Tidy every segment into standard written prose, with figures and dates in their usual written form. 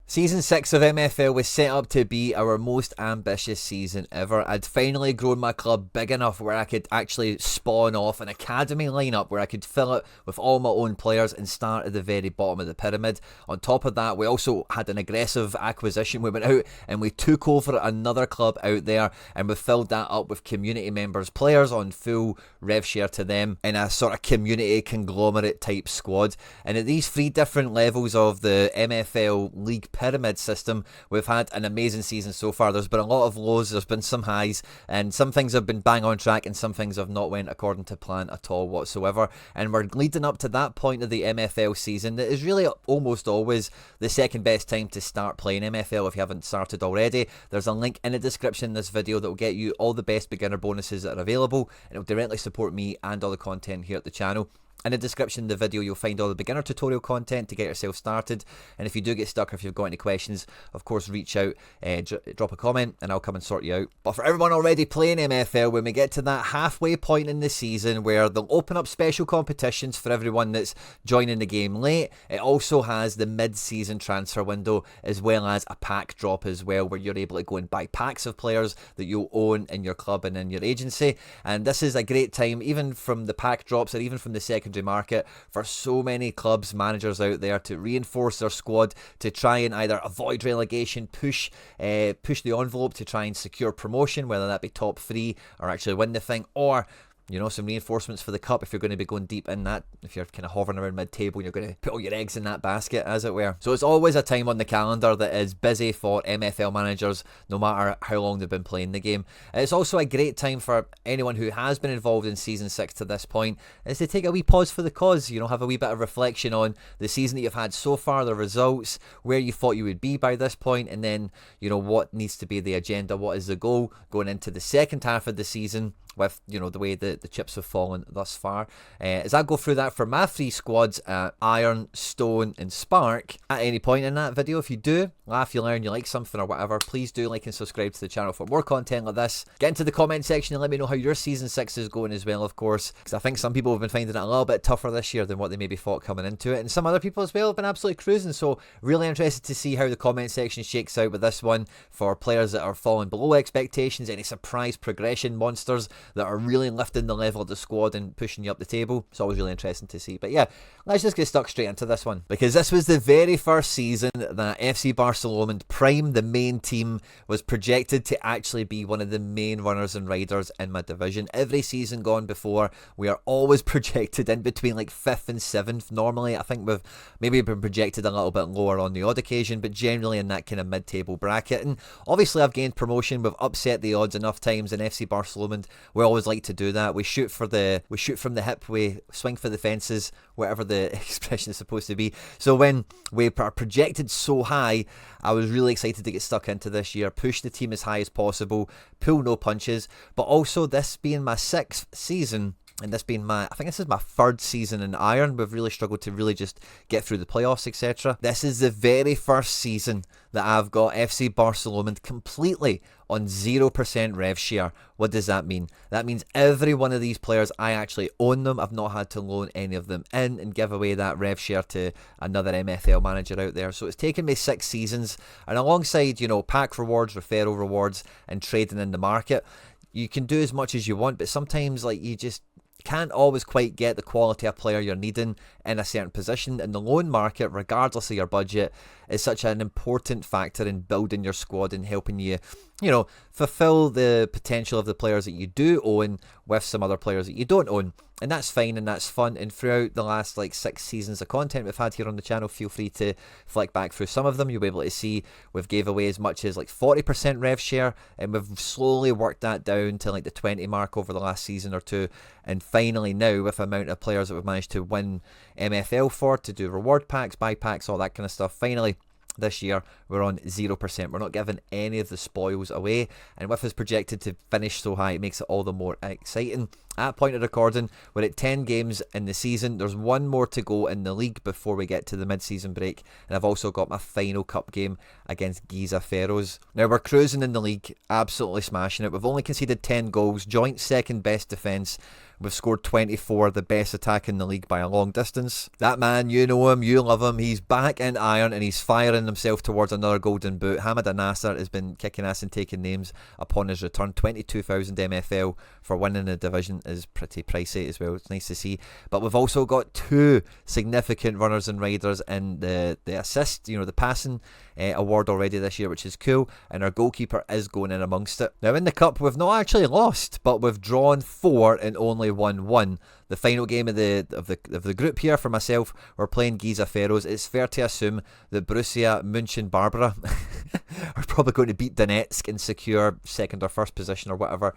Season 6 of MFL was set up to be our most ambitious season ever. I'd finally grown my club big enough where I could actually spawn off an academy lineup where I could fill it with all my own players and start at the very bottom of the pyramid. On top of that, we also had an aggressive acquisition. We went out and we took over another club out there, and we filled that up with community members, players on full rev share to them in a sort of community conglomerate type squad. And at these 3 different levels of the MFL league pyramid system, we've had an amazing season so far. There's been a lot of lows, there's been some highs, and some things have been bang on track and some things have not went according to plan at all whatsoever. And we're leading up to that point of the MFL season that is really almost always the second best time to start playing MFL if you haven't started already. There's a link in the description in this video that will get you all the best beginner bonuses that are available, and it will directly support me and all the content here at the channel. In the description of the video, you'll find all the beginner tutorial content to get yourself started. And if you do get stuck or if you've got any questions, of course, reach out, drop a comment, and I'll come and sort you out. But for everyone already playing MFL, when we get to that halfway point in the season where they'll open up special competitions for everyone that's joining the game late, it also has the mid-season transfer window as well as a pack drop as well, where you're able to go and buy packs of players that you'll own in your club and in your agency. And this is a great time, even from the pack drops or even from the secondary market, for so many clubs, managers out there to reinforce their squad to try and either avoid relegation, push the envelope to try and secure promotion, whether that be top 3 or actually win the thing, or some reinforcements for the cup if you're going to be going deep in that, if you're kind of hovering around mid-table and you're going to put all your eggs in that basket, as it were. So it's always a time on the calendar that is busy for MFL managers, no matter how long they've been playing the game. It's also a great time for anyone who has been involved in Season 6 to this point, is to take a wee pause for the cause, have a wee bit of reflection on the season that you've had so far, the results, where you thought you would be by this point, and then, what needs to be the agenda, what is the goal going into the second half of the season, with the way the chips have fallen thus far. As I go through that for my 3 squads, Iron, Stone and Spark, at any point in that video, if you do laugh, you learn, you like something or whatever, please do like and subscribe to the channel for more content like this. Get into the comment section and let me know how your Season 6 is going as well, of course, because I think some people have been finding it a little bit tougher this year than what they maybe thought coming into it, and some other people as well have been absolutely cruising. So really interested to see how the comment section shakes out with this one for players that are falling below expectations, any surprise progression monsters that are really lifting the level of the squad and pushing you up the table. It's always really interesting to see. But yeah, let's just get stuck straight into this one, because this was the very first season that FC Barcelona Prime, the main team, was projected to actually be one of the main runners and riders in my division. Every season gone before, we are always projected in between like 5th and 7th normally. I think we've maybe been projected a little bit lower on the odd occasion, but generally in that kind of mid-table bracket. And obviously I've gained promotion, we've upset the odds enough times in FC Barcelona. We always like to do that. We shoot from the hip, we swing for the fences, whatever the expression is supposed to be. So when we are projected so high, I was really excited to get stuck into this year, push the team as high as possible, pull no punches. But also, this being my 6th season, and this being I think this is my 3rd season in Iron, we've really struggled to really just get through the playoffs, etc. This is the very first season that I've got FC Barcelona completely on 0% rev share. What does that mean? That means every one of these players, I actually own them. I've not had to loan any of them in and give away that rev share to another MFL manager out there. So it's taken me 6 seasons, and alongside, pack rewards, referral rewards, and trading in the market, you can do as much as you want, but sometimes you just can't always quite get the quality of player you're needing in a certain position. And the loan market, regardless of your budget, is such an important factor in building your squad and helping you, fulfill the potential of the players that you do own with some other players that you don't own. And that's fine and that's fun. And throughout the last 6 seasons of content we've had here on the channel, feel free to flick back through some of them. You'll be able to see we've gave away as much as 40% rev share, and we've slowly worked that down to the 20 mark over the last season or 2. And finally now, with the amount of players that we've managed to win MFL for, to do reward packs, buy packs, all that kind of stuff, finally this year we're on 0%. We're not giving any of the spoils away, and with us projected to finish so high, it makes it all the more exciting. At point of recording, we're at 10 games in the season. There's one more to go in the league before we get to the mid-season break, and I've also got my final cup game against Giza Pharaohs. Now we're cruising in the league, absolutely smashing it. We've only conceded 10 goals, joint second best defence. We've scored 24, the best attack in the league by a long distance. That man, you know him, you love him. He's back in iron and he's firing himself towards another golden boot. Hamid Al-Nasser has been kicking ass and taking names upon his return. 22,000 MFL for winning the division is pretty pricey as well. It's nice to see. But we've also got 2 significant runners and riders in the assist, the passing award already this year, which is cool. And our goalkeeper is going in amongst it. Now in the cup, we've not actually lost, but we've drawn 4 and only 1-1. The final game of the group here for myself, we're playing Giza Pharaohs. It's fair to assume that Borussia Mönchengladbach are probably going to beat Donetsk and secure second or first position or whatever.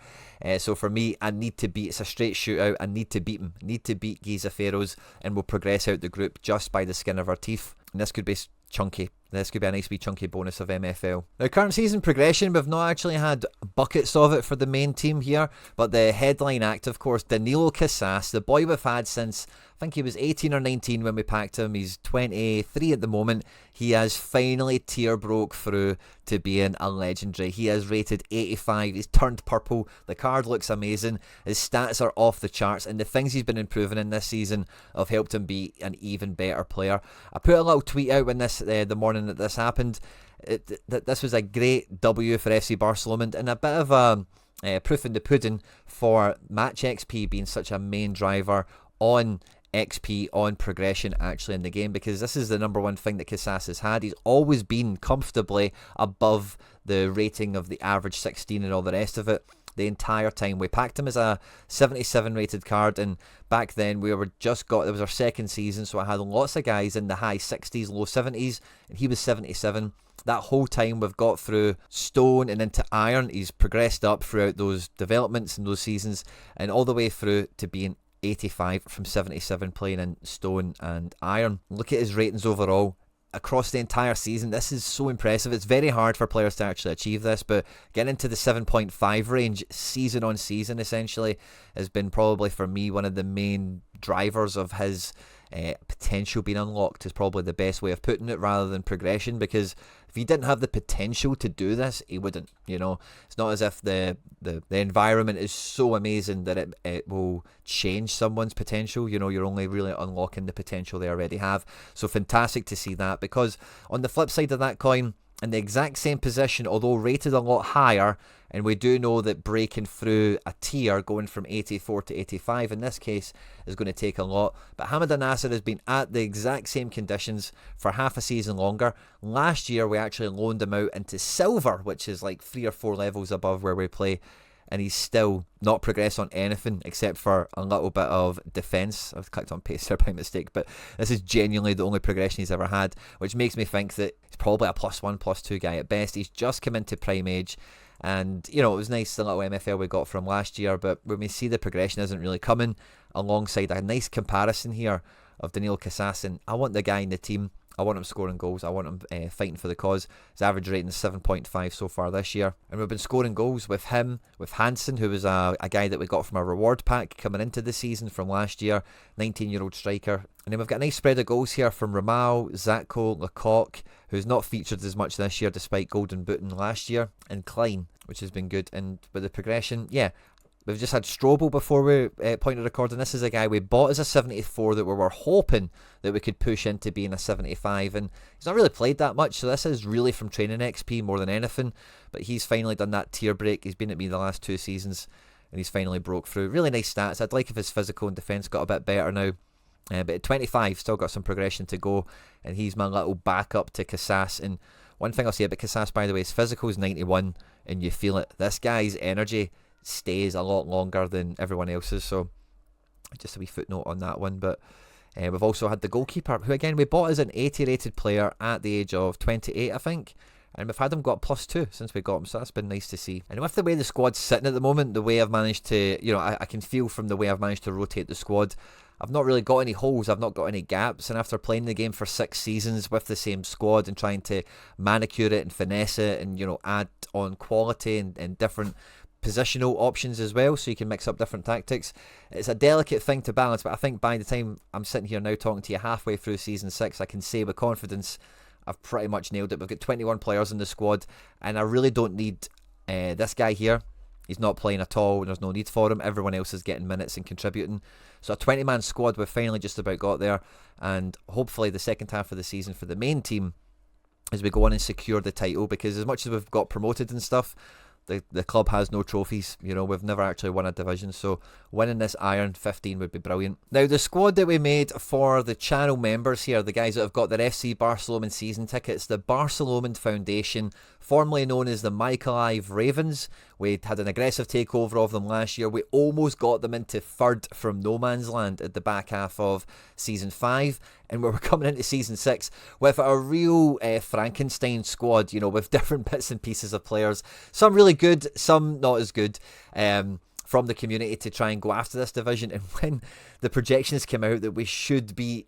So for me, it's a straight shootout. I need to beat them. Need to beat Giza Pharaohs, and we'll progress out the group just by the skin of our teeth. And this could be chunky. This could be a nice wee chunky bonus of MFL. Now, current season progression, we've not actually had buckets of it for the main team here, but the headline act, of course, Danilo Casas, the boy we've had since, I think he was 18 or 19 when we packed him. He's 23 at the moment. He has finally tier broke through to being a legendary. He has rated 85. He's turned purple. The card looks amazing. His stats are off the charts, and the things he's been improving in this season have helped him be an even better player. I put a little tweet out when the morning that this happened. This was a great W for FC Barcelona, and a bit of a proof in the pudding for match XP being such a main driver on XP, on progression actually in the game, because this is the number one thing that Casas has had. He's always been comfortably above the rating of the average 16 and all the rest of it the entire time. We packed him as a 77 rated card, and back then it was our second season, so I had lots of guys in the high 60s, low 70s, and he was 77. That whole time we've got through stone and into iron. He's progressed up throughout those developments and those seasons, and all the way through to being 85 from 77 playing in stone and iron. Look at his ratings overall across the entire season. This is so impressive. It's very hard for players to actually achieve this, but getting into the 7.5 range season on season essentially has been probably for me one of the main drivers of his potential being unlocked, is probably the best way of putting it, rather than progression, because if he didn't have the potential to do this, he wouldn't. It's not as if the environment is so amazing that it will change someone's potential. You're only really unlocking the potential they already have. So fantastic to see that, because on the flip side of that coin, in the exact same position, although rated a lot higher, and we do know that breaking through a tier, going from 84 to 85 in this case, is going to take a lot. But Hamid Al-Nasser has been at the exact same conditions for half a season longer. Last year, we actually loaned him out into silver, which is like 3 or 4 levels above where we play, and he's still not progressed on anything except for a little bit of defence. I've clicked on paste there by mistake, but this is genuinely the only progression he's ever had, which makes me think that he's probably a +1, +2 guy at best. He's just come into prime age, and it was nice the little MFL we got from last year, but when we see the progression isn't really coming alongside a nice comparison here of Danilo Casas, and I want the guy in the team. I want him scoring goals. I want him fighting for the cause. His average rating is 7.5 so far this year. And we've been scoring goals with him, with Hansen, who was a guy that we got from a reward pack coming into the season from last year, 19-year-old striker. And then we've got a nice spread of goals here from Ramal, Zatko, Lecoq, who's not featured as much this year despite golden booting last year, and Klein, which has been good. And with the progression, we've just had Strobel before we point of recording. This is a guy we bought as a 74 that we were hoping that we could push into being a 75, and he's not really played that much, so this is really from training XP more than anything. But he's finally done that tier break. He's been at me the last 2 seasons, and he's finally broke through. Really nice stats. I'd like if his physical and defence got a bit better now. But at 25, still got some progression to go, and he's my little backup to Casas. And one thing I'll say about Casas, by the way, his physical is 91, and you feel it. This guy's energy stays a lot longer than everyone else's, so just a wee footnote on that one. But we've also had the goalkeeper, who again we bought as an 80 rated player at the age of 28, I think, and we've had him got +2 since we got him, so that's been nice to see. And with the way the squad's sitting at the moment, the way I've managed to, I can feel from the way I've managed to rotate the squad, I've not really got any holes, I've not got any gaps, and after playing the game for 6 seasons with the same squad and trying to manicure it and finesse it and, add on quality and different positional options as well, so you can mix up different tactics. It's a delicate thing to balance, but I think by the time I'm sitting here now talking to you halfway through Season 6, I can say with confidence I've pretty much nailed it. We've got 21 players in the squad, and I really don't need this guy here. He's not playing at all, and there's no need for him. Everyone else is getting minutes and contributing. So a 20-man squad, we've finally just about got there, and hopefully the second half of the season for the main team as we go on and secure the title, because as much as we've got promoted and stuff, the club has no trophies. You know, we've never actually won a division, so winning this Iron 15 would be brilliant. Now, the squad that we made for the channel members here, the guys that have got their FC Barcelona season tickets, the Barcelona Foundation, formerly known as the Mykolaiv Ravens. We had an aggressive takeover of them last year. We almost got them into third from no man's land at the back half of Season 5, and we were coming into Season 6 with a real Frankenstein squad, you know, with different bits and pieces of players. Some really good, some not as good, from the community to try and go after this division. And when the projections came out that we should be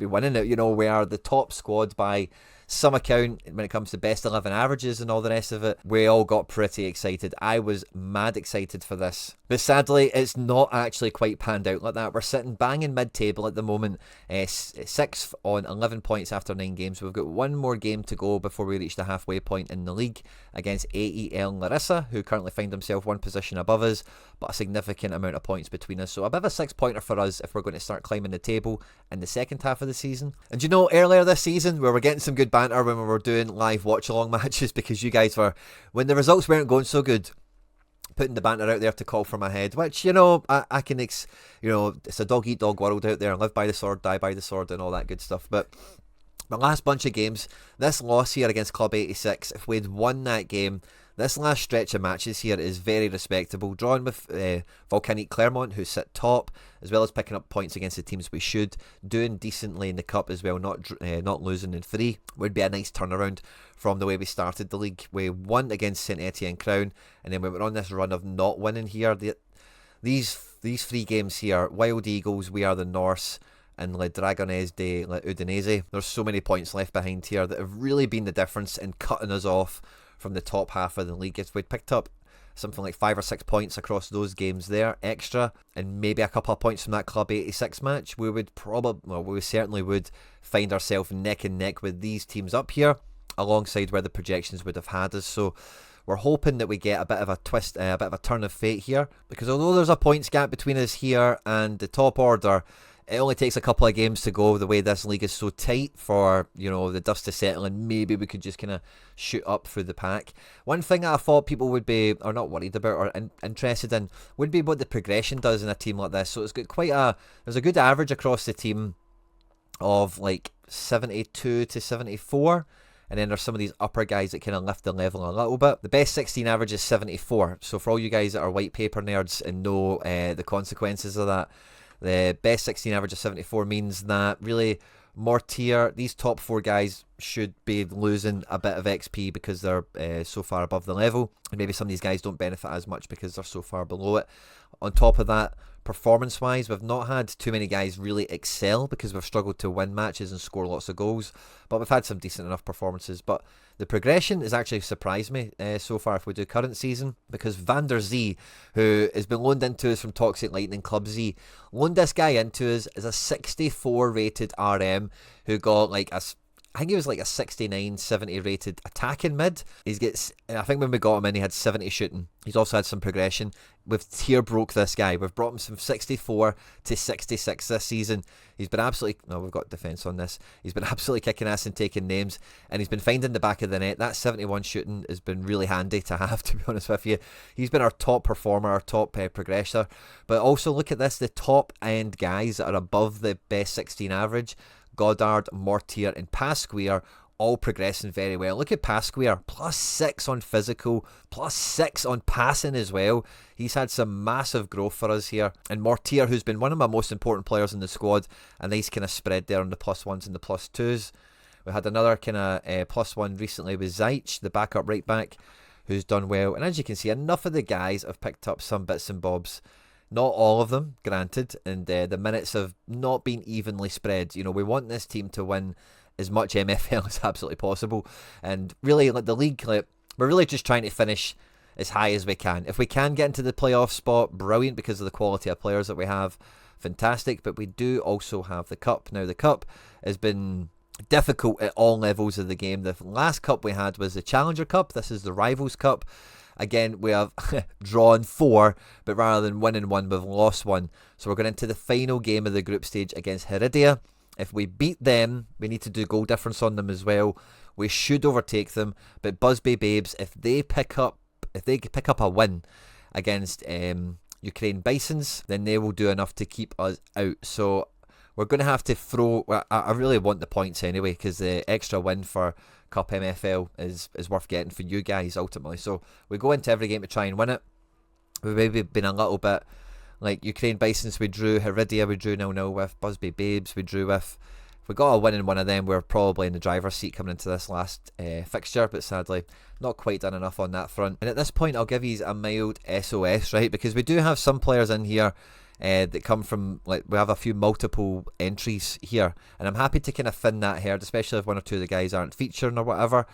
winning it, you know, we are the top squad by some account when it comes to best 11 averages and all the rest of it, we all got pretty excited. I was mad excited for this, but sadly it's not actually quite panned out like that. We're sitting banging mid-table at the moment, 6th on 11 points after 9 games. We've got one more game to go before we reach the halfway point in the league against AEL Larissa, who currently find themselves one position above us, but a significant amount of points between us. So a bit of a 6-pointer for us if we're going to start climbing the table in the second half of the season. And you know, earlier this season we were getting some good banter when we were doing live watch-along matches, because you guys were, when the results weren't going so good, putting the banter out there to call for my head, which, you know, I can, you know, it's a dog-eat-dog world out there, live by the sword, die by the sword, and all that good stuff. But my last bunch of games, this loss here against Club 86, if we'd won that game, this last stretch of matches here is very respectable. Drawing with Volcanic Clermont, who sit top, as well as picking up points against the teams we should. Doing decently in the cup as well, not losing in 3, would be a nice turnaround from the way we started the league. We won against St Etienne Crown, and then we went on this run of not winning here. These 3 games here, Wild Eagles, We Are the Norse, and Le Dragonese de Udinese, there's so many points left behind here that have really been the difference in cutting us off from the top half of the league. If we'd picked up something like 5 or 6 points across those games there extra, and maybe a couple of points from that Club 86 match, we certainly would find ourselves neck and neck with these teams up here, alongside where the projections would have had us. So we're hoping that we get a bit of a twist, a bit of a turn of fate here, because although there's a points gap between us here and the top order, it only takes a couple of games to go. The way this league is so tight, for, you know, the dust to settle, and maybe we could just kind of shoot up through the pack. One thing that I thought people would be, or not worried about, or interested in, would be what the progression does in a team like this. So it's got there's a good average across the team of like 72 to 74. And then there's some of these upper guys that kind of lift the level a little bit. The best 16 average is 74. So for all you guys that are white paper nerds and know the consequences of that, the best 16 average of 74 means that really Mortier, these top 4 guys should be losing a bit of XP because they're so far above the level, and maybe some of these guys don't benefit as much because they're so far below it. On top of that, performance wise, we've not had too many guys really excel because we've struggled to win matches and score lots of goals, but we've had some decent enough performances. But the progression has actually surprised me so far if we do current season, because Van der Zee, who has been loaned into us from Toxic Lightning Club Z, loaned this guy into us as a 64 rated RM who got like I think he was like a 69, 70 rated attacking mid. I think when we got him in, he had 70 shooting. He's also had some progression. We've tier broke this guy. We've brought him from 64 to 66 this season. He's been absolutely, no, we've got defence on this. He's been absolutely kicking ass and taking names, and he's been finding the back of the net. That 71 shooting has been really handy to have, to be honest with you. He's been our top performer, our top progressor. But also look at this, the top end guys that are above the best 16 average, Goddard, Mortier and Pasquier, all progressing very well. Look at Pasquier, +6 on physical, +6 on passing as well. He's had some massive growth for us here. And Mortier, who's been one of my most important players in the squad, a nice kind of spread there on the +1s and the +2s. We had another kind of +1 recently with Zaich, the backup right back, who's done well. And as you can see, enough of the guys have picked up some bits and bobs. Not all of them, granted, and the minutes have not been evenly spread. You know, we want this team to win as much MFL as absolutely possible, and really, like the league, we're really just trying to finish as high as we can. If we can get into the playoff spot, brilliant, because of the quality of players that we have, fantastic. But we do also have the cup. Now, the cup has been difficult at all levels of the game. The last cup we had was the Challenger Cup. This is the Rivals Cup. Again, we have drawn 4, but rather than winning 1, we've lost 1. So we're going into the final game of the group stage against Heredia. If we beat them, we need to do goal difference on them as well. We should overtake them, but Busby Babes, if they pick up a win against Ukraine Bisons, then they will do enough to keep us out. So we're going to have to throw... I really want the points anyway, because the extra win for Cup MFL is worth getting for you guys ultimately. So we go into every game to try and win it. We've maybe been a little bit like Ukraine Bisons. We drew Heredia, we drew 0-0 with Busby Babes, we drew with... If we got a win in one of them, we're probably in the driver's seat coming into this last fixture, but sadly not quite done enough on that front. And at this point, I'll give you a mild SOS, right? Because we do have some players in here that come from, like, we have a few multiple entries here, and I'm happy to kind of thin that herd, especially if 1 or 2 of the guys aren't featuring or whatever,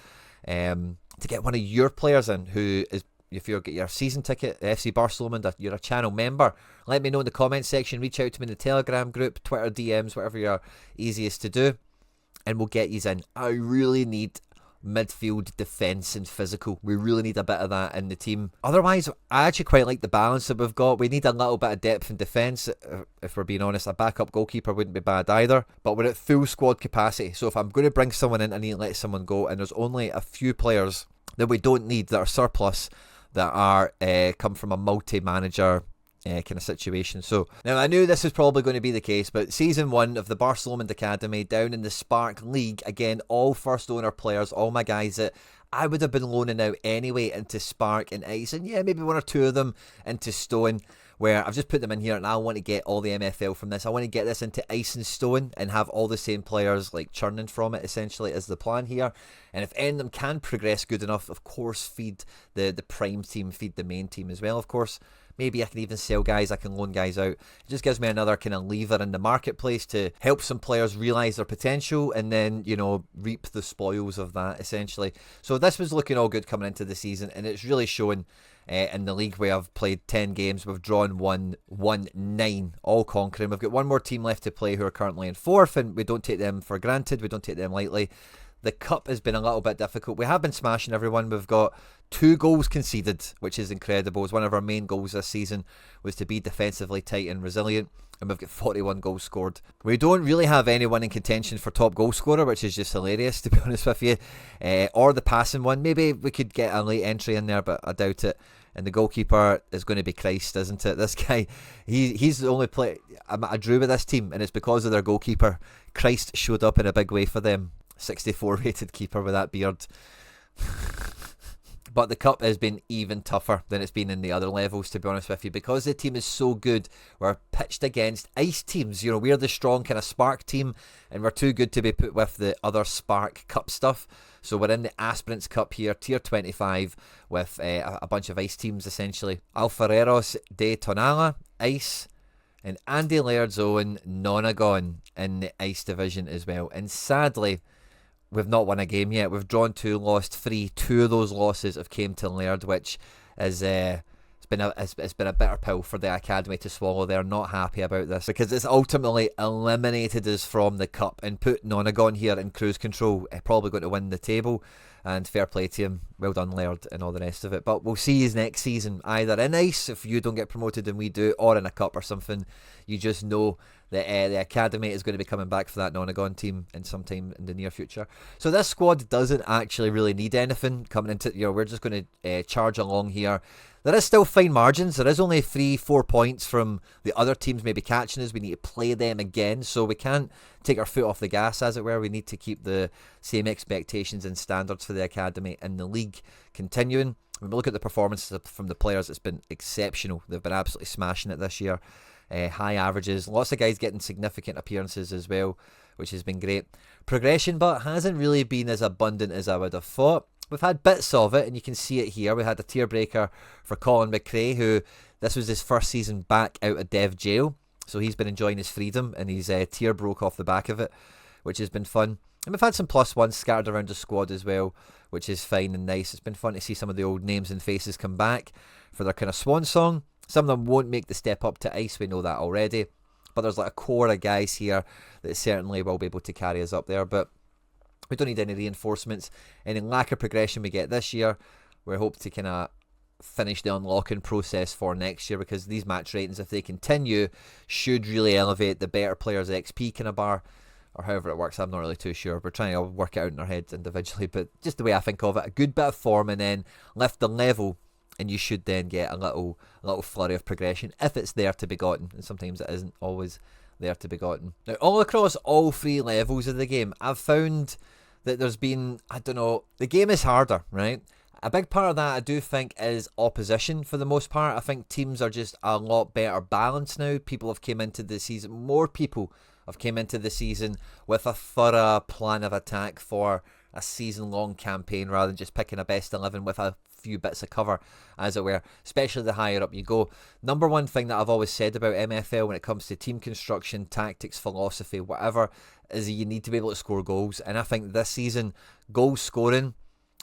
to get one of your players in who is, if you get your season ticket, FC Barcelona, you're a channel member, let me know in the comment section, reach out to me in the Telegram group, Twitter DMs, whatever you're easiest to do, and we'll get you in. I really need midfield, defence and physical. We really need a bit of that in the team. Otherwise, I actually quite like the balance that we've got. We need a little bit of depth in defence. If we're being honest, a backup goalkeeper wouldn't be bad either, but we're at full squad capacity. So if I'm going to bring someone in, I need to let someone go, and there's only a few players that we don't need, that are surplus, that are come from a multi-manager kind of situation. So now I knew this was probably going to be the case, but season 1 of the Barcelona Academy down in the Spark League, again, all first owner players, all my guys that I would have been loaning out anyway into Spark and Ice, and yeah, maybe 1 or 2 of them into Stone, where I've just put them in here, and I want to get all the MFL from this. I want to get this into Ice and Stone and have all the same players like churning from it, essentially, is the plan here. And if any of them can progress good enough, of course, feed the prime team, feed the main team as well, of course. Maybe I can even sell guys, I can loan guys out. It just gives me another kind of lever in the marketplace to help some players realise their potential and then, you know, reap the spoils of that, essentially. So this was looking all good coming into the season, and it's really showing in the league where I've played 10 games. We've drawn 1, won 9, all conquering. We've got 1 more team left to play who are currently in 4th, and we don't take them for granted. We don't take them lightly. The cup has been a little bit difficult. We have been smashing everyone. We've got 2 goals conceded, which is incredible. It's one of our main goals this season, was to be defensively tight and resilient, and we've got 41 goals scored. We don't really have anyone in contention for top goal scorer, which is just hilarious, to be honest with you, or the passing one. Maybe we could get a late entry in there, but I doubt it. And the goalkeeper is going to be Christ, isn't it? This guy, he's the only player I drew with this team, and it's because of their goalkeeper. Christ showed up in a big way for them. 64 rated keeper with that beard. But the cup has been even tougher than it's been in the other levels, to be honest with you, because the team is so good. We're pitched against ice teams. You know, we're the strong kind of Spark team, and we're too good to be put with the other Spark Cup stuff. So we're in the Aspirants Cup here, tier 25, with a bunch of ice teams, essentially. Alfareros de Tonala, ice, and Andy Laird's own Nonagon in the ice division as well. And sadly, we've not won a game yet. We've drawn 2, lost 3. 2 of those losses have came to Laird, which is it's been a bitter pill for the academy to swallow. They're not happy about this because it's ultimately eliminated us from the cup and put Nonagon here in cruise control. Probably going to win the table, and fair play to him. Well done, Laird, and all the rest of it. But we'll see you next season, either in ice if you don't get promoted and we do, or in a cup or something. You just know that the academy is going to be coming back for that Nonagon team in sometime in the near future. So this squad doesn't actually really need anything coming into, you know, we're just going to charge along here. There is still fine margins. There is only 3-4 points from the other teams maybe catching us. We need to play them again, so we can't take our foot off the gas, as it were. We need to keep the same expectations and standards for the academy and the league continuing. When we look at the performances from the players, it's been exceptional. They've been absolutely smashing it this year. High averages, lots of guys getting significant appearances as well, which has been great. Progression, but hasn't really been as abundant as I would have thought. We've had bits of it, and you can see it here. We had a tier breaker for Colin McRae, who this was his first season back out of dev jail, so he's been enjoying his freedom, and his tier broke off the back of it, which has been fun. And we've had some +1s scattered around the squad as well, which is fine and nice. It's been fun to see some of the old names and faces come back for their kind of swan song. Some of them won't make the step up to ice, we know that already. But there's like a core of guys here that certainly will be able to carry us up there. But we don't need any reinforcements. Any lack of progression we get this year, we hope to kind of finish the unlocking process for next year, because these match ratings, if they continue, should really elevate the better players' XP kind of bar, or however it works. I'm not really too sure. We're trying to work it out in our heads individually, but just the way I think of it, a good bit of form and then lift the level, and you should then get a little flurry of progression if it's there to be gotten, and sometimes it isn't always there to be gotten. Now, all across all 3 levels of the game, I've found that there's been, I don't know, the game is harder, right? A big part of that, I do think, is opposition for the most part. I think teams are just a lot better balanced now. People have came into the season, more people have came into the season with a thorough plan of attack for a season-long campaign, rather than just picking a best 11 with a few bits of cover, as it were, especially the higher up you go. Number one thing that I've always said about MFL when it comes to team construction, tactics, philosophy, whatever, is you need to be able to score goals. And I think this season, goal scoring,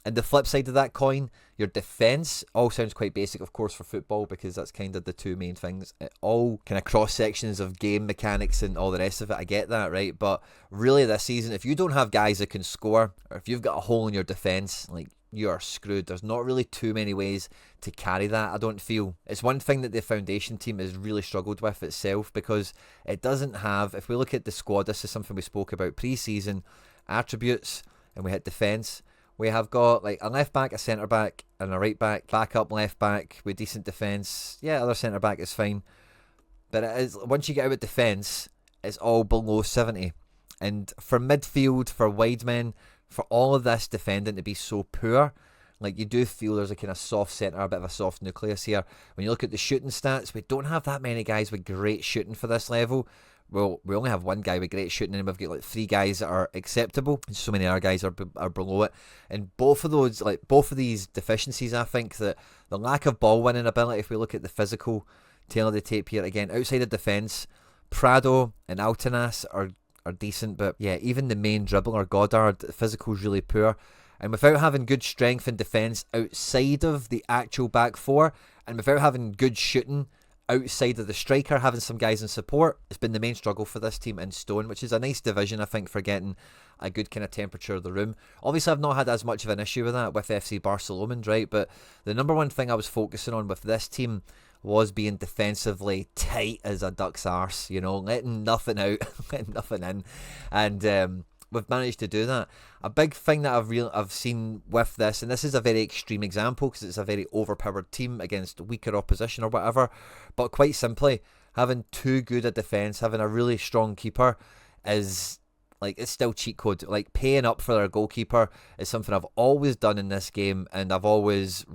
and the flip side of that coin, your defence, all sounds quite basic, of course, for football, because that's kind of the 2 main things. It all kind of cross-sections of game mechanics and all the rest of it. I get that, right? But really this season, if you don't have guys that can score, or if you've got a hole in your defence, like, you are screwed. There's not really too many ways to carry that, I don't feel. It's one thing that the foundation team has really struggled with itself, because it doesn't have, if we look at the squad, this is something we spoke about pre-season, attributes, and we hit defence. We have got like a left back, a centre back, and a right back, backup left back with decent defence. Yeah, other centre back is fine. But it is, once you get out of defence, it's all below 70. And for midfield, for wide men, for all of this defending to be so poor, like, you do feel there's a kind of soft centre, a bit of a soft nucleus here. When you look at the shooting stats, we don't have that many guys with great shooting for this level. Well, we only have one guy with great shooting, and we've got like 3 guys that are acceptable, and so many other guys are below it. And both of these deficiencies, I think that the lack of ball winning ability, if we look at the physical tail of the tape here, again, outside of defence, Prado and Altanas are decent, but yeah, even the main dribbler, Goddard, physical's really poor. And without having good strength and defence outside of the actual back 4, and without having good shooting outside of the striker, having some guys in support, it's been the main struggle for this team in Stone, which is a nice division, I think, for getting a good kind of temperature of the room. Obviously, I've not had as much of an issue with that with FC Barcelona, right? But the number one thing I was focusing on with this team was being defensively tight as a duck's arse, you know, letting nothing out, letting nothing in. And we've managed to do that. A big thing that I've seen with this, and this is a very extreme example because it's a very overpowered team against weaker opposition or whatever, but quite simply, having too good a defence, having a really strong keeper is, like, it's still cheat code. Like, paying up for their goalkeeper is something I've always done in this game, and I've always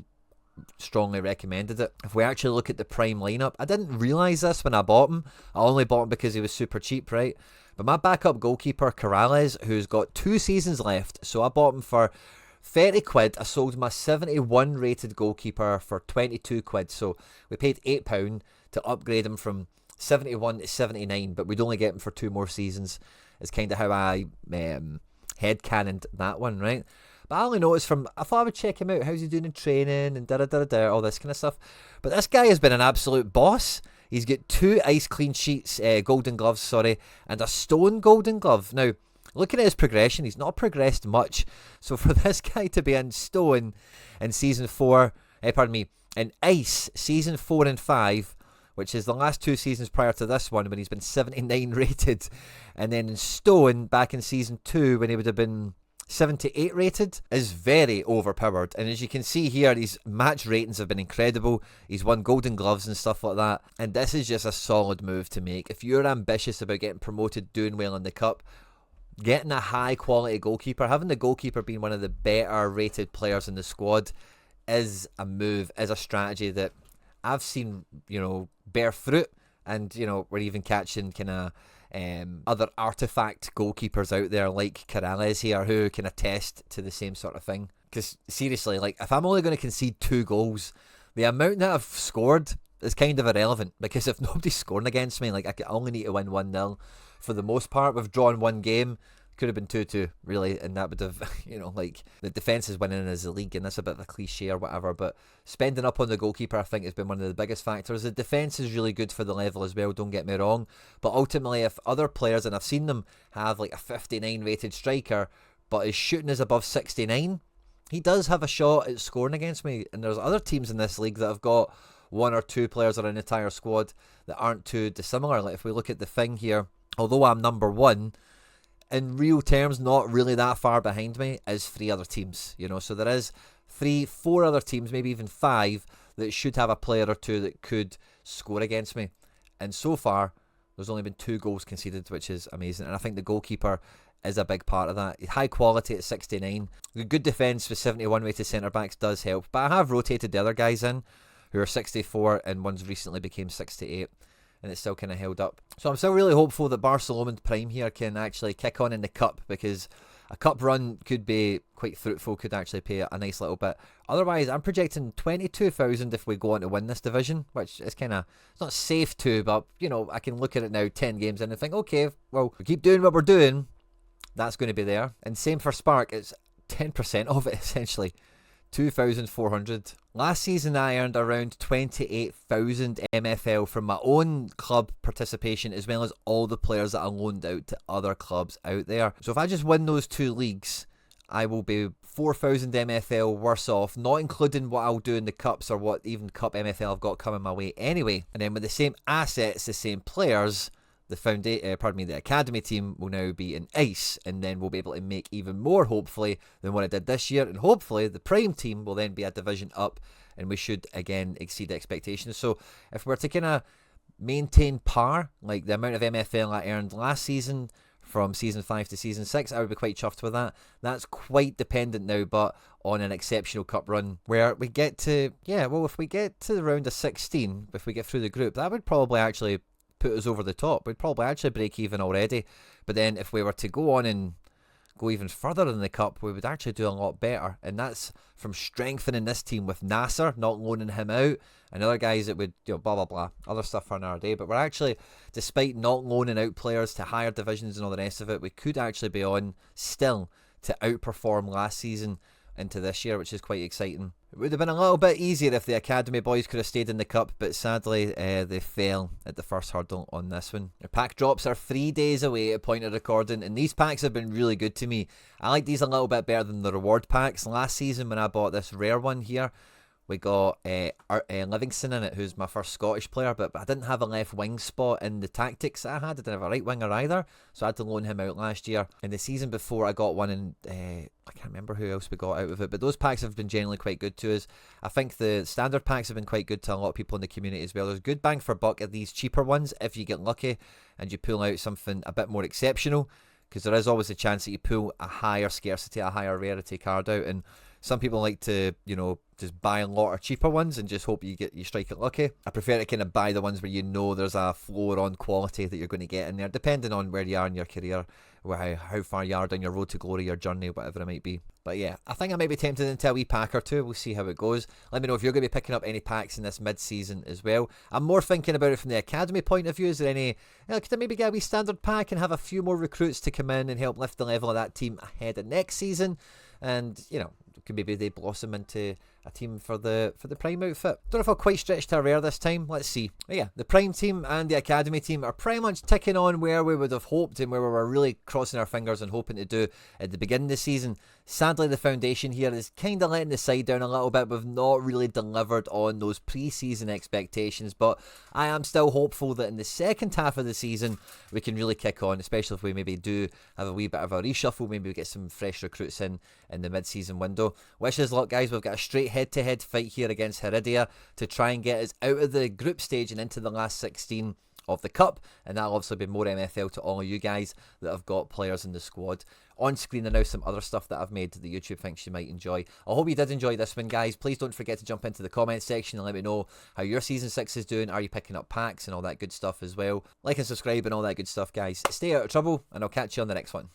strongly recommended it. If we actually look at the prime lineup, I didn't realise this when I bought him. I only bought him because he was super cheap, right? But my backup goalkeeper, Corrales, who's got 2 seasons left, so I bought him for 30 quid. I sold my 71 rated goalkeeper for 22 quid, so we paid £8 to upgrade him from 71 to 79, but we'd only get him for 2 more seasons. Is kind of how I headcanoned that one, right? But I only noticed I thought I would check him out. How's he doing in training and all this kind of stuff. But this guy has been an absolute boss. He's got 2 ice clean sheets, golden gloves, and a stone golden glove. Now, looking at his progression, he's not progressed much. So for this guy to be in stone in season 4, in ice, season 4 and 5, which is the last 2 seasons prior to this one when he's been 79 rated, and then in stone back in season 2 when he would have been 78 rated, is very overpowered. And as you can see here, his match ratings have been incredible. He's won golden gloves and stuff like that, and this is just a solid move to make. If you're ambitious about getting promoted, doing well in the cup, getting a high quality goalkeeper, having the goalkeeper being one of the better rated players in the squad is a move, is a strategy that I've seen, you know, bear fruit. And, you know, we're even catching kind of other artifact goalkeepers out there like Corrales here who can attest to the same sort of thing. Because seriously, like, if I'm only going to concede 2 goals, the amount that I've scored is kind of irrelevant, because if nobody's scoring against me, like, I only need to win 1-0 for the most part. We've drawn 1 game. Could have been 2-2, really, and that would have, like, the defence is winning as a league, and that's a bit of a cliche or whatever, but spending up on the goalkeeper, I think, has been one of the biggest factors. The defence is really good for the level as well, don't get me wrong, but ultimately, if other players, and I've seen them have, like, a 59 rated striker, but his shooting is above 69, he does have a shot at scoring against me, and there's other teams in this league that have got one or two players or an entire squad that aren't too dissimilar. Like, if we look at the thing here, although I'm number one, in real terms, not really that far behind me is 3 other teams, so there is 4 other teams, maybe even 5, that should have a player or 2 that could score against me, and so far there's only been 2 goals conceded, which is amazing, and I think the goalkeeper is a big part of that. High quality at 69, the good defence with 71 rated centre backs does help, but I have rotated the other guys in who are 64, and one's recently became 68. And it's still kind of held up. So I'm still really hopeful that Barcelona Prime here can actually kick on in the cup, because a cup run could be quite fruitful, could actually pay a nice little bit. Otherwise, I'm projecting 22,000 if we go on to win this division, which is kind of, it's not safe to, but, I can look at it now 10 games in and think, okay, well, we keep doing what we're doing, that's going to be there. And same for Spark, it's 10% of it essentially. 2,400. Last season I earned around 28,000 MFL from my own club participation, as well as all the players that I loaned out to other clubs out there. So if I just win those 2 leagues, I will be 4,000 MFL worse off, not including what I'll do in the cups or what even cup MFL I've got coming my way anyway. And then with the same assets, the same players, the academy team will now be in ice, and then we'll be able to make even more, hopefully, than what I did this year, and hopefully the prime team will then be a division up, and we should again exceed expectations. So if we're to kind of maintain par, like the amount of MFL I earned last season from season 5 to season 6, I would be quite chuffed with that. That's quite dependent now, but on an exceptional cup run where we get to, if we get to the round of 16, if we get through the group, that would probably actually put us over the top. We'd probably actually break even already, but then if we were to go on and go even further in the cup, we would actually do a lot better, and that's from strengthening this team with Nasser, not loaning him out, and other guys that would, blah blah blah, other stuff for another day. But we're actually, despite not loaning out players to higher divisions and all the rest of it, we could actually be on still to outperform last season into this year, which is quite exciting. It would have been a little bit easier if the academy boys could have stayed in the cup, but sadly they fell at the first hurdle on this one. The pack drops are 3 days away at point of recording, and these packs have been really good to me. I like these a little bit better than the reward packs. Last season when I bought this rare one here, we got Livingston in it, who's my first Scottish player, but I didn't have a left wing spot in the tactics that I had. I didn't have a right winger either, so I had to loan him out last year. And the season before, I got one in, I can't remember who else we got out of it, but those packs have been generally quite good to us. I think the standard packs have been quite good to a lot of people in the community as well. There's good bang for buck at these cheaper ones if you get lucky and you pull out something a bit more exceptional, because there is always a chance that you pull a higher scarcity, a higher rarity card out, and some people like to, just buy a lot of cheaper ones and just hope you strike it lucky. I prefer to kind of buy the ones where there's a floor on quality that you're going to get in there, depending on where you are in your career, or how far you are down your road to glory, your journey, whatever it might be. But yeah, I think I might be tempted into a wee pack or 2. We'll see how it goes. Let me know if you're going to be picking up any packs in this mid-season as well. I'm more thinking about it from the academy point of view. Is there any, could I maybe get a wee standard pack and have a few more recruits to come in and help lift the level of that team ahead of next season? And, could maybe they blossom into a team for the prime outfit. Don't know if I'll quite stretch to a rare this time. Let's see. But yeah, the prime team and the academy team are pretty much ticking on where we would have hoped and where we were really crossing our fingers and hoping to do at the beginning of the season. Sadly, the foundation here is kind of letting the side down a little bit. We've not really delivered on those pre-season expectations, but I am still hopeful that in the second half of the season we can really kick on, especially if we maybe do have a wee bit of a reshuffle. Maybe we get some fresh recruits in the mid-season window. Wish us luck, guys. We've got a straight head-to-head fight here against Heredia to try and get us out of the group stage and into the last 16 of the cup, and that'll obviously be more MFL to all of you guys that have got players in the squad. On screen are now some other stuff that I've made that YouTube thinks you might enjoy. I hope you did enjoy this one, guys. Please don't forget to jump into the comment section and let me know how your season 6 is doing. Are you picking up packs and all that good stuff as well? Like and subscribe and all that good stuff, guys. Stay out of trouble, and I'll catch you on the next one.